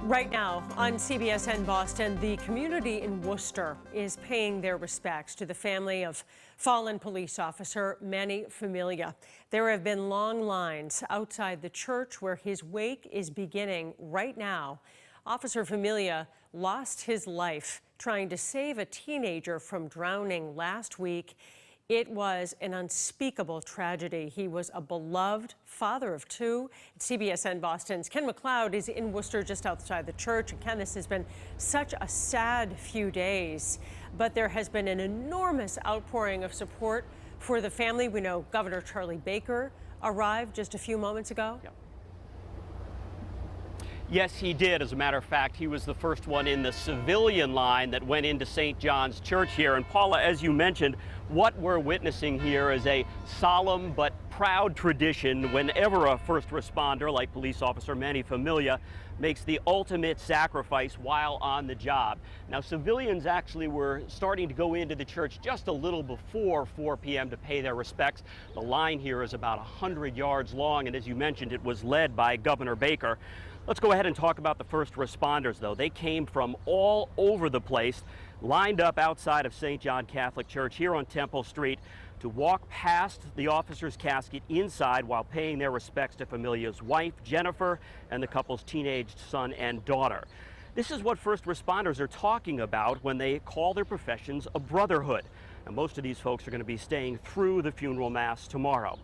Right now on CBSN Boston, the community in Worcester is paying their respects to the family of fallen police officer Manny Familia. There have been long lines outside the church where his wake is beginning right now. Officer Familia lost his life trying to save a teenager from drowning last week. It was an unspeakable tragedy. He was a beloved father of two. CBSN Boston's Ken McLeod is in Worcester just outside the church. And Ken, this has been such a sad few days, but there has been an enormous outpouring of support for the family. We know Governor Charlie Baker arrived just a few moments ago. Yep. Yes, he did. As a matter of fact, he was the first one in the civilian line that went into St. John's Church here. And Paula, as you mentioned, what we're witnessing here is a solemn but proud tradition whenever a first responder like police officer Manny Familia makes the ultimate sacrifice while on the job. Now, civilians actually were starting to go into the church just a little before 4 p.m. to pay their respects. The line here is about 100 yards long, and as you mentioned, it was led by Governor Baker. Let's go ahead and talk about the first responders, though. They came from all over the place, lined up outside of St. John Catholic Church here on Temple Street to walk past the officer's casket inside while paying their respects to Familia's wife, Jennifer, and the couple's teenage son and daughter. This is what first responders are talking about when they call their professions a brotherhood. And most of these folks are going to be staying through the funeral mass tomorrow.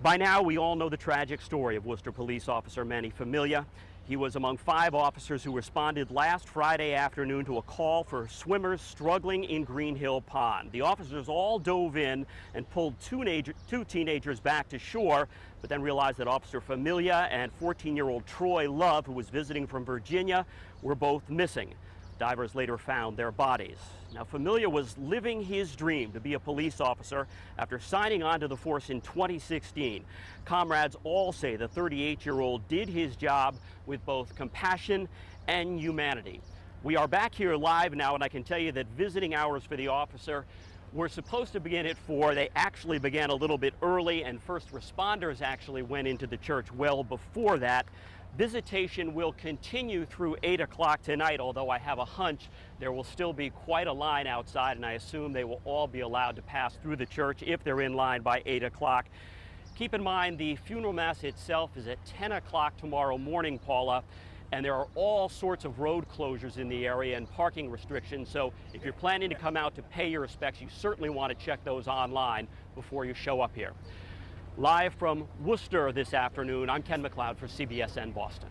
By now, we all know the tragic story of Worcester police officer Manny Familia. He was among 5 officers who responded last Friday afternoon to a call for swimmers struggling in Green Hill Pond. The officers all dove in and pulled two teenagers back to shore, but then realized that Officer Familia and 14-year-old Troy Love, who was visiting from Virginia, were both missing. Divers later found their bodies. Now, Familia was living his dream to be a police officer after signing on to the force in 2016. Comrades all say the 38-year-old did his job with both compassion and humanity. We are back here live now, and I can tell you that visiting hours for the officer were supposed to begin at 4. They actually began a little bit early, and first responders actually went into the church well before that. Visitation will continue through 8 o'clock tonight, although I have a hunch there will still be quite a line outside, and I assume they will all be allowed to pass through the church if they're in line by 8 o'clock. Keep in mind, the funeral mass itself is at 10 o'clock tomorrow morning, Paula, and there are all sorts of road closures in the area and parking restrictions, so if you're planning to come out to pay your respects, you certainly want to check those online before you show up here. Live from Worcester this afternoon, I'm Ken McLeod for CBSN Boston.